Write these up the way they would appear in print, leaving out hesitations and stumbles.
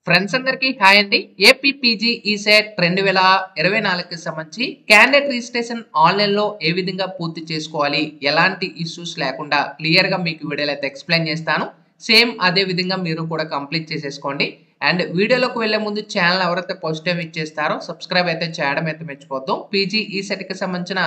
Friends అందరికీ hi అండి. AP PG ECET 2024కి సంబంధించి క్యాండిడేట్ రిజిస్ట్రేషన్ ఆన్లైన్లో ఏ విధంగా పూర్తి చేసుకోవాలి, ఎలాంటి ఇష్యూస్ లేకుండా క్లియర్గా మీకు వీడియోలో అయితే ఎక్స్ప్లెయిన్ చేస్తాను. సేమ్ అదే విధంగా మీరు కూడా కంప్లీట్ చేసేసుకోండి. అండ్ వీడియోలోకి వెళ్లే ముందు ఛానల్ ఎవరైతే ఫస్ట్ టైం ఇచ్చేస్తారో సబ్స్క్రైబ్ అయితే చేయడం అయితే మర్చిపోద్దు. పీజీ ఈసెట్కి సంబంధించిన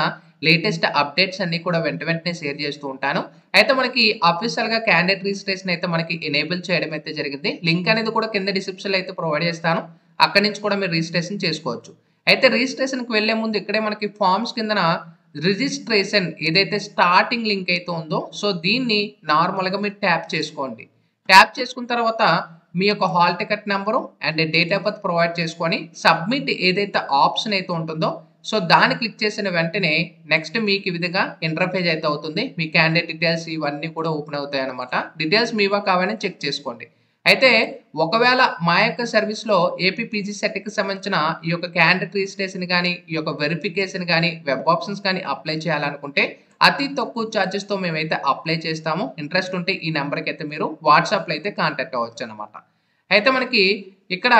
లేటెస్ట్ అప్డేట్స్ అన్ని కూడా వెంటనే షేర్ చేస్తూ ఉంటాను. అయితే మనకి అఫీషియల్ గా క్యాండిడేట్ రిజిస్ట్రేషన్ అయితే మనకి ఎనేబుల్ చేయడం అయితే జరిగింది. లింక్ అనేది కూడా కింద డిస్క్రిప్షన్ లో అయితే ప్రొవైడ్ చేస్తాను. అక్కడి నుంచి కూడా మీరు రిజిస్ట్రేషన్ చేసుకోవచ్చు. అయితే రిజిస్ట్రేషన్ కి వెళ్లే ముందు ఇక్కడే మనకి ఫార్మ్స్ కిందన రిజిస్ట్రేషన్ ఏదైతే స్టార్టింగ్ లింక్ అయితే ఉందో సో దీన్ని నార్మల్ గా మీరు ట్యాప్ చేసుకోండి. ట్యాప్ చేసుకున్న తర్వాత మీ యొక్క hall ticket number and date of birth provide చేసుకొని సబ్మిట్ ఏదైతే ఆప్షన్ అయితే ఉంటుందో సో దాన్ని క్లిక్ చేసిన వెంటనే నెక్స్ట్ మీకు ఈ విధంగా ఇంటర్ఫేస్ అయితే అవుతుంది. మీ క్యాండిడేట్ డీటెయిల్స్ ఇవన్నీ కూడా ఓపెన్ అవుతాయి అనమాట. డీటెయిల్స్ మీవా కావాలని చెక్ చేసుకోండి. అయితే ఒకవేళ మా యొక్క సర్వీస్లో ఏపీ పీజీ సెట్కి సంబంధించిన ఈ యొక్క క్యాండిడేట్ రిజిస్ట్రేషన్ కానీ ఈ యొక్క వెరిఫికేషన్ కానీ వెబ్ ఆప్షన్స్ కానీ అప్లై చేయాలనుకుంటే అతి తక్కువ ఛార్జెస్తో మేమైతే అప్లై చేస్తాము. ఇంట్రెస్ట్ ఉంటే ఈ నెంబర్కి అయితే మీరు వాట్సాప్లో అయితే కాంటాక్ట్ అవ్వచ్చు అనమాట. అయితే మనకి ఇక్కడ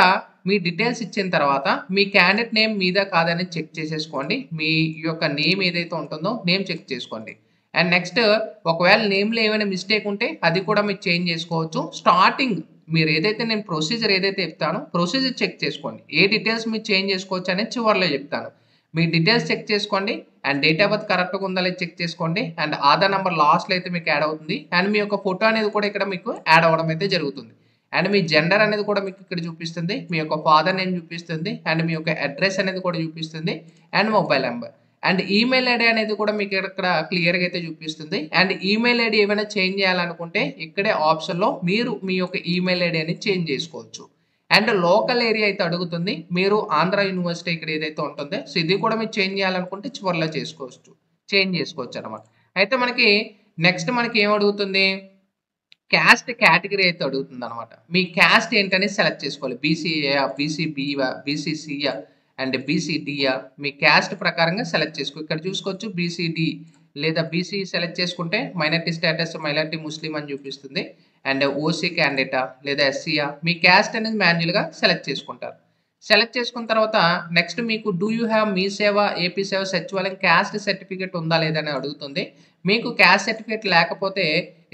మీ డీటెయిల్స్ ఇచ్చిన తర్వాత మీ క్యాండిడేట్ నేమ్ మీద కాదని చెక్ చేసేసుకోండి. మీ యొక్క నేమ్ ఏదైతే ఉంటుందో నేమ్ చెక్ చేసుకోండి. అండ్ నెక్స్ట్ ఒకవేళ నేమ్లో ఏమైనా మిస్టేక్ ఉంటే అది కూడా మీరు చేంజ్ చేసుకోవచ్చు. స్టార్టింగ్ మీరు ఏదైతే నేను ప్రొసీజర్ ఏదైతే చెప్తానో ప్రొసీజర్ చెక్ చేసుకోండి. ఏ డీటెయిల్స్ మీరు చేంజ్ చేసుకోవచ్చు అనేది చివరిలో చెప్తాను. మీ డీటెయిల్స్ చెక్ చేసుకోండి అండ్ డేట్ ఆఫ్ బర్త్ కరెక్ట్గా ఉందా లేదా చెక్ చేసుకోండి. అండ్ ఆధార్ నెంబర్ లాస్ట్లో అయితే మీకు యాడ్ అవుతుంది. అండ్ మీ యొక్క ఫోటో అనేది కూడా ఇక్కడ మీకు యాడ్ అవ్వడం అయితే జరుగుతుంది. అండ్ మీ జెండర్ అనేది కూడా మీకు ఇక్కడ చూపిస్తుంది. మీ యొక్క ఫాదర్ నేమ్ చూపిస్తుంది. అండ్ మీ యొక్క అడ్రస్ అనేది కూడా చూపిస్తుంది. And mobile number and email ID అనేది కూడా మీకు ఇక్కడ క్లియర్గా అయితే చూపిస్తుంది. అండ్ ఈమెయిల్ ఐడి ఏమైనా చేంజ్ చేయాలనుకుంటే ఇక్కడే ఆప్షన్లో మీరు మీ యొక్క ఈమెయిల్ ఐడి అనేది చేంజ్ చేసుకోవచ్చు. అండ్ లోకల్ ఏరియా అయితే అడుగుతుంది. మీరు ఆంధ్ర యూనివర్సిటీ ఇక్కడ ఏదైతే ఉంటుందో సో ఇది కూడా మీరు చేంజ్ చేయాలనుకుంటే చివరిలో చేంజ్ చేసుకోవచ్చు అనమాట. అయితే మనకి నెక్స్ట్ మనకి ఏం అడుగుతుంది, క్యాస్ట్ కేటగిరీ అయితే అడుగుతుంది అనమాట. మీ క్యాస్ట్ ఏంటని సెలెక్ట్ చేసుకోవాలి. బీసీఏ, బీసీబీవా, బీసీసీయా అండ్ బీసీడీయా మీ క్యాస్ట్ ప్రకారంగా సెలెక్ట్ చేసుకో. ఇక్కడ చూసుకోవచ్చు బీసీడీ లేదా బీసీ సెలెక్ట్ చేసుకుంటే మైనారిటీ స్టేటస్ మైనారిటీ ముస్లిం అని చూపిస్తుంది. అండ్ ఓసీ క్యాండిడేటా లేదా ఎస్సీయా మీ క్యాస్ట్ అనేది మాన్యువల్గా సెలెక్ట్ చేసుకుంటారు. సెలెక్ట్ చేసుకున్న తర్వాత నెక్స్ట్ మీకు డూ యూ హ్యావ్ మీ సేవ ఏపీ సేవ సచివాలయం క్యాస్ట్ సర్టిఫికేట్ ఉందా లేదని అడుగుతుంది. మీకు క్యాస్ట్ సర్టిఫికేట్ లేకపోతే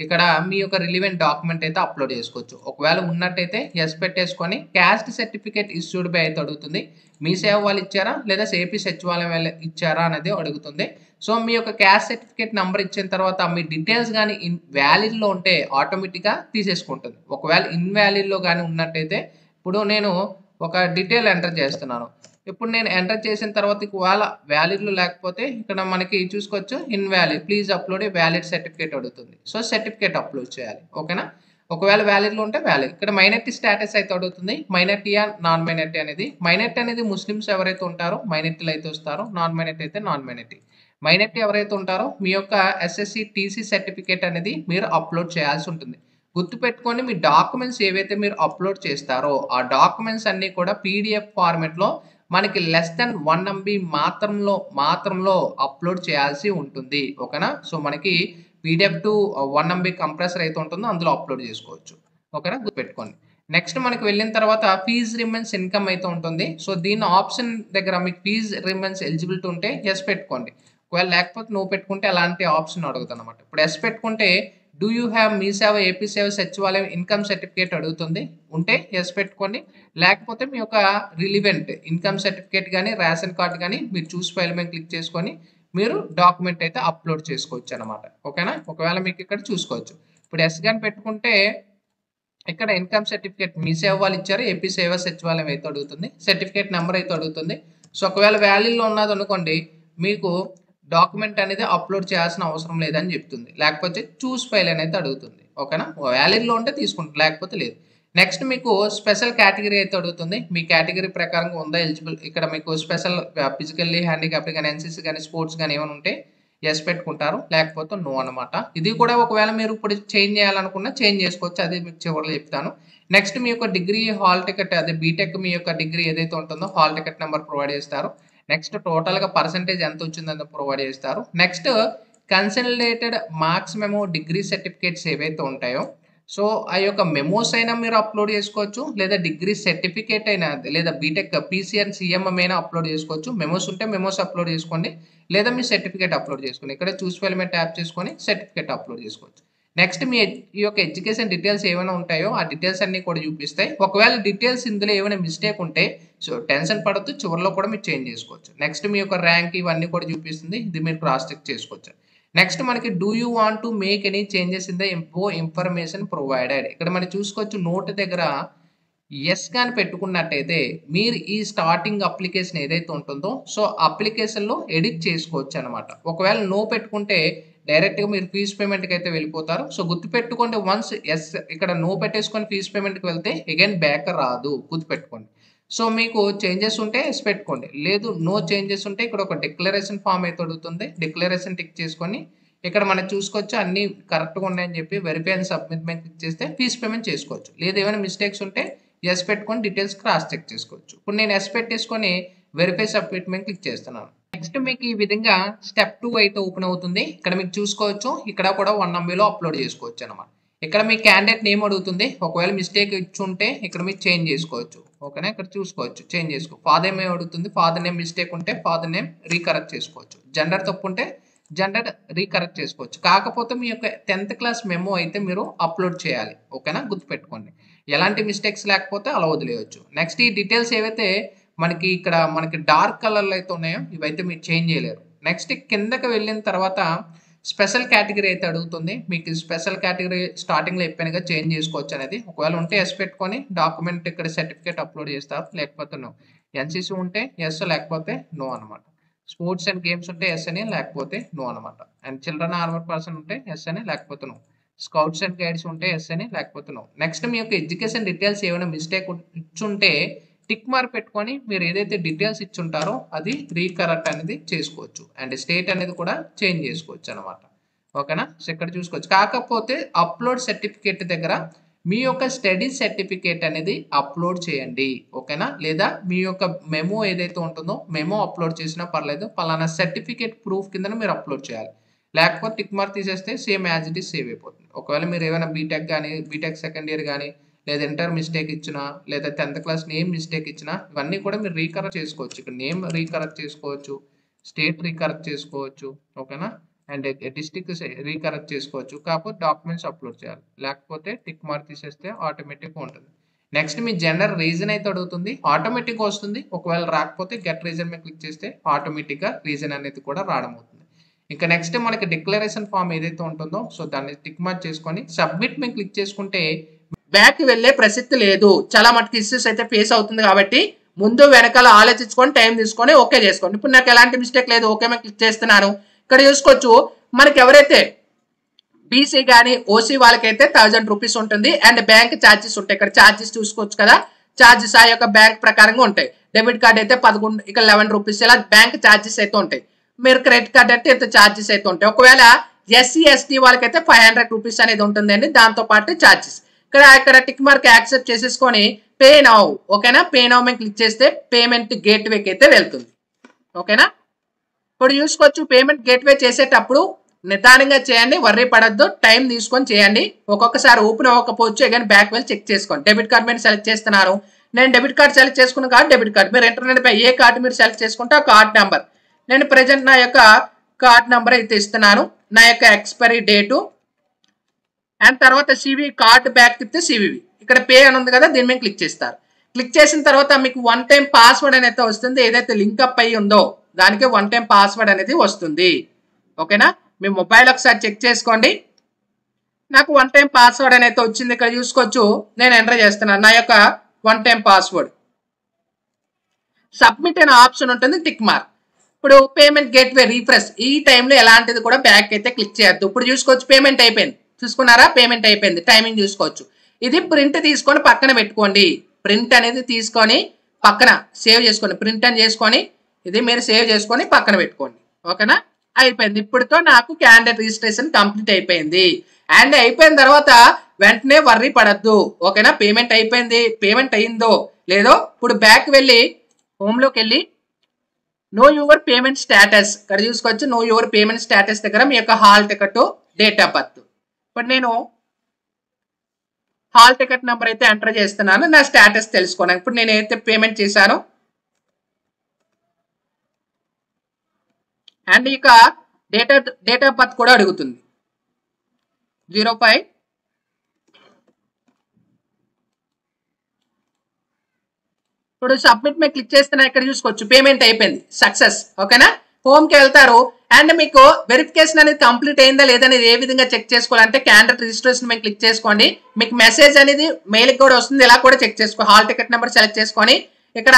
ఇక్కడ మీ యొక్క రిలివెంట్ డాక్యుమెంట్ అయితే అప్లోడ్ చేసుకోవచ్చు. ఒకవేళ ఉన్నట్టయితే ఎస్ పెట్టేసుకొని క్యాస్ట్ సర్టిఫికేట్ ఇష్యూడ్ బై అయితే అడుగుతుంది. మీ సేవ వాళ్ళు ఇచ్చారా లేదా ఏపీ సచివాలయం వాళ్ళు ఇచ్చారా అనేది అడుగుతుంది. సో మీ యొక్క క్యాస్ట్ సర్టిఫికేట్ నెంబర్ ఇచ్చిన తర్వాత మీ డీటెయిల్స్ కానీ వ్యాలిడ్లో ఉంటే ఆటోమేటిక్గా తీసేసుకుంటుంది. ఒకవేళ ఇన్వాలిడ్లో కానీ ఉన్నట్టయితే ఇప్పుడు నేను ఒక డీటెయిల్ ఎంటర్ చేస్తున్నాను. ఇప్పుడు నేను ఎంటర్ చేసిన తర్వాత ఒకవేళ వ్యాలిడ్లో లేకపోతే ఇక్కడ మనకి చూసుకోవచ్చు invalid please upload a valid certificate అడుగుతుంది. సో సర్టిఫికేట్ అప్లోడ్ చేయాలి. ఓకేనా. ఒకవేళ వ్యాలిడ్లో ఉంటే వ్యాలిడ్. ఇక్కడ మైనారిటీ స్టేటస్ అయితే అడుగుతుంది. మైనారిటీయా నాన్ మైనారిటీ అనేది. మైనారిటీ అనేది ముస్లిమ్స్ ఎవరైతే ఉంటారో మైనారిటీలు అయితే వస్తారో, నాన్ మైనారిటీ అయితే నాన్ మైనారిటీ. మైనారిటీ ఎవరైతే ఉంటారో మీ యొక్క ఎస్ఎస్సి టీసీ సర్టిఫికేట్ అనేది మీరు అప్లోడ్ చేయాల్సి ఉంటుంది. గుర్తుపెట్టుకొని మీ డాక్యుమెంట్స్ ఏవైతే మీరు అప్లోడ్ చేస్తారో ఆ డాక్యుమెంట్స్ అన్నీ కూడా పీడిఎఫ్ ఫార్మెట్లో మనకి లెస్ దెన్ 1 MB మాత్రంలో అప్లోడ్ చేయాల్సి ఉంటుంది. ఓకేనా. సో మనకి పీడిఎఫ్ టు 1 MB కంప్రెసర్ అయితే ఉంటుందో అందులో అప్లోడ్ చేసుకోవచ్చు. ఓకేనా, గుర్తుపెట్టుకోండి. నెక్స్ట్ మనకి వెళ్ళిన తర్వాత ఫీజ్ రిమైన్స్ ఇన్కమ్ అయితే ఉంటుంది. సో దీని ఆప్షన్ దగ్గర మీకు ఫీజ్ రిమైన్స్ ఎలిజిబిలిటీ ఉంటే ఎస్ పెట్టుకోండి. ఒకవేళ లేకపోతే నో పెట్టుకుంటే అలాంటి ఆప్షన్ అడుగుతుంది అనమాట. ఇప్పుడు ఎస్ పెట్టుకుంటే డూ యూ హ్యావ్ మీ సేవ ఏపీ సేవ సచివాలయం ఇన్కమ్ సర్టిఫికేట్ అడుగుతుంది. ఉంటే ఎస్ పెట్టుకోండి. లేకపోతే మీ యొక్క రిలివెంట్ ఇన్కమ్ సర్టిఫికేట్ కానీ రేషన్ కార్డ్ కానీ మీరు చూస్ ఫైల్ మీద క్లిక్ చేసుకొని మీరు డాక్యుమెంట్ అయితే అప్లోడ్ చేసుకోవచ్చు అనమాట. ఓకేనా. ఒకవేళ మీకు ఇక్కడ చూసుకోవచ్చు. ఇప్పుడు ఎస్ కానీ పెట్టుకుంటే ఇక్కడ ఇన్కమ్ సర్టిఫికేట్ మీ సేవ వాళ్ళు ఇచ్చారు ఏపీ సేవ సచివాలయం అయితే అడుగుతుంది. సర్టిఫికేట్ నెంబర్ అయితే అడుగుతుంది. సో ఒకవేళ వ్యాలీలో ఉన్నది అనుకోండి మీకు డాక్యుమెంట్ అనేది అప్లోడ్ చేయాల్సిన అవసరం లేదని చెప్తుంది. లేకపోతే చూస్ ఫైల్ అనేది అడుగుతుంది. ఓకేనా. వ్యాలిడ్లో ఉంటే తీసుకుంటుంది, లేకపోతే లేదు. నెక్స్ట్ మీకు స్పెషల్ కేటగిరీ అయితే అడుగుతుంది. మీ కేటగిరీ ప్రకారంగా ఉందా ఎలిజిబుల్. ఇక్కడ మీకు స్పెషల్ ఫిజికల్లీ హ్యాండిక్యాప్డ్ కానీ ఎన్సీసీ కానీ స్పోర్ట్స్ కానీ ఏమైనా ఉంటే ఎస్ పెట్టుకుంటారు, లేకపోతే నో అనమాట. ఇది కూడా ఒకవేళ మీరు ఇప్పుడు చేంజ్ చేయాలనుకున్నా చేంజ్ చేసుకోవచ్చు. అది మీకు చివరిలో చెప్తాను. నెక్స్ట్ మీ యొక్క డిగ్రీ హాల్ టికెట్ అదే బీటెక్ మీ యొక్క డిగ్రీ ఏదైతే ఉంటుందో హాల్ టికెట్ నెంబర్ ప్రొవైడ్ చేస్తారు. నెక్స్ట్ టోటల్గా పర్సంటేజ్ ఎంత వచ్చిందని ప్రొవైడ్ చేస్తారు. నెక్స్ట్ కన్సల్టేటెడ్ మార్క్స్ మేము డిగ్రీ సర్టిఫికేట్స్ ఏవైతే ఉంటాయో సో ఆ యొక్క మెమోస్ అయినా మీరు అప్లోడ్ చేసుకోవచ్చు, లేదా డిగ్రీ సర్టిఫికేట్ అయినా, లేదా బీటెక్ పీసీఆర్ సిఎంఎం అయినా అప్లోడ్ చేసుకోవచ్చు. మెమోస్ ఉంటే మెమోస్ అప్లోడ్ చేసుకోండి, లేదా మీ సర్టిఫికేట్ అప్లోడ్ చేసుకోండి. ఇక్కడ చూస్ ఫైల్ మీద ట్యాప్ చేసుకొని సర్టిఫికేట్ అప్లోడ్ చేసుకోవచ్చు. నెక్స్ట్ మీ ఈ యొక్క ఎడ్యుకేషన్ డీటెయిల్స్ ఏమైనా ఉంటాయో ఆ డీటెయిల్స్ అన్ని కూడా చూపిస్తాయి. ఒకవేళ డీటెయిల్స్ ఇందులో ఏమైనా మిస్టేక్ ఉంటే సో టెన్షన్ పడద్దు, చివరిలో కూడా మీరు చేంజ్ చేసుకోవచ్చు. నెక్స్ట్ మీ యొక్క ర్యాంక్ ఇవన్నీ కూడా చూపిస్తుంది, ఇది మీరు క్రాస్ చెక్ చేసుకోవచ్చు. నెక్స్ట్ మనకి do you want to make any changes in the information provided. ఇక్కడ మనం చూసుకోవచ్చు నోట్ దగ్గర ఎస్ కానీ పెట్టుకున్నట్టయితే మీరు ఈ స్టార్టింగ్ అప్లికేషన్ ఏదైతే ఉంటుందో సో అప్లికేషన్లో ఎడిట్ చేసుకోవచ్చు అనమాట. ఒకవేళ నో పెట్టుకుంటే డైరెక్ట్గా మీరు ఫీజు పేమెంట్కి అయితే వెళ్ళిపోతారు. సో గుర్తుపెట్టుకోండి, వన్స్ ఎస్ ఇక్కడ నో పెట్టేసుకొని ఫీజు పేమెంట్కి వెళ్తే అగైన్ బ్యాక్ రాదు, గుర్తుపెట్టుకోండి. సో మీకు చేంజెస్ ఉంటే ఎస్ పెట్టుకోండి, లేదు నో చేంజెస్ ఉంటే ఇక్కడ ఒక డిక్లరేషన్ ఫామ్ అయితే అడుగుతుంది, డిక్లరేషన్ టిక్ చేసుకొని ఇక్కడ మనం చూసుకోవచ్చు అన్ని కరెక్ట్గా ఉన్నాయని చెప్పి వెరిఫై అండ్ సబ్మిట్ మీద క్లిక్ చేస్తే ఫీజు పేమెంట్ చేసుకోవచ్చు. లేదు ఏమైనా మిస్టేక్స్ ఉంటే ఎస్ పెట్టుకొని డీటెయిల్స్ క్రాస్ చెక్ చేసుకోవచ్చు. ఇప్పుడు నేను ఎస్ పెట్టేసుకొని వెరిఫై సబ్మిట్ మీద క్లిక్ చేస్తున్నాను. నెక్స్ట్ మీకు ఈ విధంగా స్టెప్ 2 అయితే ఓపెన్ అవుతుంది. ఇక్కడ మీకు చూసుకోవచ్చు ఇక్కడ కూడా 1 MBలో అప్లోడ్ చేసుకోవచ్చు అనమాట. ఇక్కడ మీ క్యాండిడేట్ నేమ్ అడుగుతుంది, ఒకవేళ మిస్టేక్ ఇచ్చుంటే ఇక్కడ మీరు చేంజ్ చేసుకోవచ్చు. ఓకేనా, ఇక్కడ చూసుకోవచ్చు చేంజ్ చేసుకో. ఫాదర్ నేమ్ అడుగుతుంది, ఫాదర్ నేమ్ మిస్టేక్ ఉంటే ఫాదర్ నేమ్ రీకరెక్ట్ చేసుకోవచ్చు. జెండర్ తప్పు ఉంటే జెండర్ రీకరెక్ట్ చేసుకోవచ్చు. కాకపోతే మీ యొక్క 10th క్లాస్ మెమో అయితే మీరు అప్లోడ్ చేయాలి. ఓకేనా, గుర్తుపెట్టుకోండి. ఎలాంటి మిస్టేక్స్ లేకపోతే అలా వదిలేయచ్చు. నెక్స్ట్ ఈ డీటెయిల్స్ ఏవైతే మనకి ఇక్కడ మనకి డార్క్ కలర్లో అయితే ఉన్నాయో ఇవైతే మీరు చేంజ్ చేయలేరు. నెక్స్ట్ కిందకి వెళ్ళిన తర్వాత స్పెషల్ కేటగిరీ అయితే అడుగుతుంది. మీకు స్పెషల్ కేటగిరీ స్టార్టింగ్లో చెప్పానుగా చేంజ్ చేసుకోవచ్చు అనేది. ఒకవేళ ఉంటే ఎస్ పెట్టుకొని డాక్యుమెంట్ ఇక్కడ సర్టిఫికేట్ అప్లోడ్ చేస్తారు, లేకపోతే నో. ఎన్సీసీ ఉంటే ఎస్, లేకపోతే నో అనమాట. స్పోర్ట్స్ అండ్ గేమ్స్ ఉంటే ఎస్ అని, లేకపోతే నో అనమాట. అండ్ చిల్డ్రన్ ఆర్మర్ పర్సన్ ఉంటే ఎస్ అని, లేకపోతే నో. స్కౌట్స్ అండ్ గైడ్స్ ఉంటే ఎస్ అని, లేకపోతే నో. నెక్స్ట్ మీ యొక్క ఎడ్యుకేషన్ డీటెయిల్స్ ఏమైనా మిస్టేక్ ఇచ్చుంటే టిక్ మార్క్ పెట్టుకొని మీరు ఏదైతే డీటెయిల్స్ ఇచ్చుంటారో అది రీకరెక్ట్ అనేది చేసుకోవచ్చు. అండ్ స్టేట్ అనేది కూడా చేంజ్ చేసుకోవచ్చు అనమాట. ఓకేనా, సో ఇక్కడ చూసుకోవచ్చు. కాకపోతే అప్లోడ్ సర్టిఫికేట్ దగ్గర మీ యొక్క స్టడీ సర్టిఫికేట్ అనేది అప్లోడ్ చేయండి. ఓకేనా, లేదా మీ యొక్క మెమో ఏదైతే ఉంటుందో మెమో అప్లోడ్ చేసినా పర్లేదు, పలానా సర్టిఫికేట్ ప్రూఫ్ కింద మీరు అప్లోడ్ చేయాలి. లేకపోతే టిక్ మార్క్ తీసేస్తే same as it is save అయిపోతుంది. ఒకవేళ మీరు ఏమైనా బీటెక్ కానీ, బీటెక్ సెకండ్ ఇయర్ కానీ, లేదా ఇంటర్ మిస్టేక్ ఇచ్చినా, లేదా 10th క్లాస్ నేమ్ మిస్టేక్ ఇచ్చినా ఇవన్నీ కూడా మీరు రీకరెక్ట్ చేసుకోవచ్చు. ఇక్కడ నేమ్ రీకరెక్ట్ చేసుకోవచ్చు, స్టేట్ రీకరెక్ట్ చేసుకోవచ్చు. ఓకేనా, అండ్ డిస్ట్రిక్ట్ రీకరెక్ట్ చేసుకోవచ్చు. కాకపోతే డాక్యుమెంట్స్ అప్లోడ్ చేయాలి, లేకపోతే టిక్ మార్క్ తీసేస్తే ఆటోమేటిక్గా ఉంటుంది. నెక్స్ట్ మీ జెండర్ రీజన్ అయితే అడుగుతుంది, ఆటోమేటిక్గా వస్తుంది. ఒకవేళ రాకపోతే గెట్ రీజన్ మీద క్లిక్ చేస్తే ఆటోమేటిక్గా రీజన్ అనేది కూడా రావడం అవుతుంది. ఇంకా నెక్స్ట్ మనకి డిక్లరేషన్ ఫామ్ ఏదైతే ఉంటుందో సో దాన్ని టిక్ మార్క్ చేసుకొని సబ్మిట్ మీద క్లిక్ చేసుకుంటే బ్యాక్ వెళ్ళే ప్రసక్తి లేదు. చాలా మటుకు ఇష్యూస్ అయితే ఫేస్ అవుతుంది కాబట్టి ముందు వెనకాల ఆలోచించుకొని టైం తీసుకొని ఓకే చేసుకోండి. ఇప్పుడు నాకు ఎలాంటి మిస్టేక్ లేదు, ఓకే మీద క్లిక్ చేస్తున్నాను. ఇక్కడ చూసుకోవచ్చు మనకి ఎవరైతే బీసీ కానీ ఓసీ వాళ్ళకైతే 1000 రూపీస్ ఉంటుంది. అండ్ బ్యాంక్ ఛార్జెస్ ఉంటాయి. ఇక్కడ ఛార్జెస్ చూసుకోవచ్చు కదా, ఛార్జెస్ ఆ యొక్క బ్యాంక్ ప్రకారంగా ఉంటాయి. డెబిట్ కార్డ్ అయితే 11, ఇక్కడ 11 రూపీస్, ఇలా బ్యాంక్ ఛార్జెస్ అయితే ఉంటాయి. మీరు క్రెడిట్ కార్డ్ అంటే ఇంత ఛార్జెస్ అయితే ఉంటాయి. ఒకవేళ ఎస్సీ ఎస్టీ వాళ్ళకైతే 500 రూపీస్ అనేది ఉంటుందండి, దాంతో పాటు ఛార్జెస్. ఇక్కడ టిక్ మార్క్ యాక్సెప్ట్ చేసేసుకొని పే నౌ. ఓకేనా, పే నౌ మీద క్లిక్ చేస్తే పేమెంట్ గేట్వేకి అయితే వెళ్తుంది. ఓకేనా, ఇప్పుడు చూసుకోవచ్చు పేమెంట్ గేట్వే చేసేటప్పుడు నిదానంగా చేయండి, వర్రీ పడద్దు, టైం తీసుకొని చేయండి. ఒక్కొక్కసారి ఓపెన్ అవ్వకపోవచ్చు, అగైన్ బ్యాక్ వెళ్ళి చెక్ చేసుకోండి. డెబిట్ కార్డ్ మీద సెలెక్ట్ చేస్తున్నారు, నేను డెబిట్ కార్డ్ సెలెక్ట్ చేసుకున్న కార్డ్ డెబిట్ కార్డ్. మీరు ఇంటర్నెట్ పై ఏ కార్డు మీరు సెలెక్ట్ చేసుకుంటే ఆ కార్డ్ నెంబర్, నేను ప్రెజెంట్ నా యొక్క కార్డ్ నెంబర్ అయితే ఇస్తున్నాను, నా యొక్క ఎక్స్పైరీ డేటు, అండ్ తర్వాత సివి కార్డ్ బ్యాక్ తిప్పితే సివివి. ఇక్కడ పే అని ఉంది కదా, దీని మీద క్లిక్ చేస్తారు. క్లిక్ చేసిన తర్వాత మీకు 1 టైం పాస్వర్డ్ అనేది వస్తుంది. ఏదైతే లింక్ అప్ అయ్యి ఉందో దానికి 1 టైం పాస్వర్డ్ అనేది వస్తుంది. ఓకేనా, మీ మొబైల్ ఒకసారి చెక్ చేసుకోండి. నాకు 1 టైం పాస్వర్డ్ అనేది వచ్చింది. ఇక్కడ చూసుకోవచ్చు నేను ఎంటర్ చేస్తున్నాను నా యొక్క 1 టైం పాస్వర్డ్. సబ్మిట్ అనే ఆప్షన్ ఉంటుంది, టిక్ మార్క్. ఇప్పుడు పేమెంట్ గేట్వే రీఫ్రెష్, ఈ టైంలో ఎలాంటిది కూడా బ్యాక్ అయితే క్లిక్ చేయొద్దు. ఇప్పుడు చూసుకోవచ్చు పేమెంట్ అయిపోయింది, చూసుకున్నారా, పేమెంట్ అయిపోయింది. టైమింగ్ చూసుకోవచ్చు. ఇది ప్రింట్ తీసుకొని పక్కన పెట్టుకోండి. ప్రింట్ అనేది తీసుకొని పక్కన సేవ్ చేసుకోండి. ప్రింట్ అని చేసుకొని ఇది మీరు సేవ్ చేసుకొని పక్కన పెట్టుకోండి. ఓకేనా, అయిపోయింది. ఇప్పుడుతో నాకు క్యాండిడేట్ రిజిస్ట్రేషన్ కంప్లీట్ అయిపోయింది. అండ్ అయిపోయిన తర్వాత వెంటనే వర్రీ పడద్దు. ఓకేనా, పేమెంట్ అయిపోయింది, పేమెంట్ అయిందో లేదో ఇప్పుడు బ్యాక్ వెళ్ళి హోమ్లోకి వెళ్ళి నో యువర్ పేమెంట్ స్టేటస్, ఇక్కడ చూసుకోవచ్చు. నో యువర్ పేమెంట్ స్టేటస్ దగ్గర మీ యొక్క hall ticket, date of birth. ఇప్పుడు నేను హాల్ టికెట్ నెంబర్ అయితే ఎంటర్ చేస్తున్నాను, నా స్టేటస్ తెలుసుకోవడానికి. ఇప్పుడు నేను ఏదైతే పేమెంట్ చేశానో అండ్ ఇక డేట్ ఆఫ్ బర్త్ కూడా అడుగుతుంది. 05 ఇప్పుడు సబ్మిట్ మీద క్లిక్ చేస్తున్నా, ఇక్కడ చూసుకోవచ్చు పేమెంట్ అయిపోయింది, సక్సెస్. ఓకేనా, హోమ్ కి వెళ్తారు అండ్ మీకు వెరిఫికేషన్ అనేది కంప్లీట్ అయిందా లేదా అనేది ఏ విధంగా చెక్ చేసుకోవాలంటే క్యాండిడేట్ రిజిస్ట్రేషన్ మీద క్లిక్ చేసుకోండి. మీకు మెసేజ్ అనేది మెయిల్ కూడా వస్తుంది, ఇలా కూడా చెక్ చేసుకో. హాల్ టికెట్ నెంబర్ సెలెక్ట్ చేసుకొని ఇక్కడ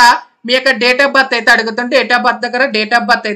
మీ యొక్క డేట్ ఆఫ్ బర్త్ అయితే అడుగుతుంటే డేట్ ఆఫ్ బర్త్ దగ్గర డేట్ ఆఫ్ బర్త్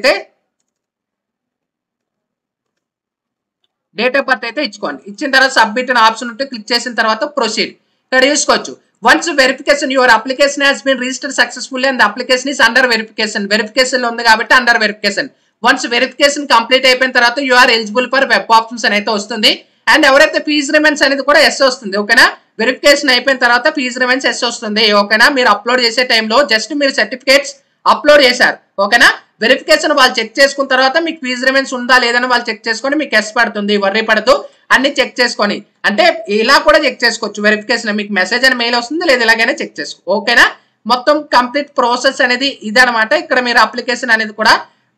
అయితే ఇచ్చుకోండి. ఇచ్చిన తర్వాత సబ్మిట్ అనే ఆప్షన్ ఉంటే క్లిక్ చేసిన తర్వాత ప్రొసీడ్. ఇక్కడ చూసుకోవచ్చు once verification your application has been registered successfully and application is under verification ఉంది కాబట్టి under verification. Once verification complete అయిపోయిన తర్వాత you are eligible for web options అని అయితే వస్తుంది. అండ్ ఎవరైతే ఫీజు రిమైన్స్ అనేది కూడా ఎస్ వస్తుంది. ఓకేనా, వెరిఫికేషన్ అయిపోయిన తర్వాత ఫీజు రిమైన్స్ ఎస్ వస్తుంది. ఓకేనా, మీరు అప్లోడ్ చేసే టైంలో జస్ట్ మీరు సర్టిఫికేట్స్ అప్లోడ్ చేశారు. ఓకేనా, వెరిఫికేషన్ వాళ్ళు చెక్ చేసుకున్న తర్వాత మీకు ఫీజు రిమైన్స్ ఉందా లేదని వాళ్ళు చెక్ చేసుకొని మీకు ఎస్ పడుతుంది. వర్రీ పడుతూ అన్ని చెక్ చేసుకొని, అంటే ఇలా కూడా చెక్ చేసుకోవచ్చు. వెరిఫికేషన్ మీకు మెసేజ్ అని మెయిల్ వస్తుంది, లేదా ఇలాగైనా చెక్ చేసుకో. ఓకేనా, మొత్తం కంప్లీట్ ప్రాసెస్ అనేది ఇదనమాట. ఇక్కడ మీరు అప్లికేషన్ అనేది కూడా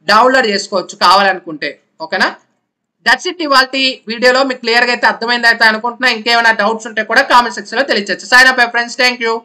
డౌన్లోడ్ చేసుకోవచ్చు కావాలనుకుంటే. ఓకేనా, దట్స్ ఇట్. ఇవాళ వీడియోలో మీకు క్లియర్ గా అయితే అర్థమైంది అయితే అనుకుంటున్నా. ఇంకేమైనా డౌట్స్ ఉంటే కూడా కామెంట్ సెక్షన్ లో తెలియచ్చు. Sign up friends, thank you.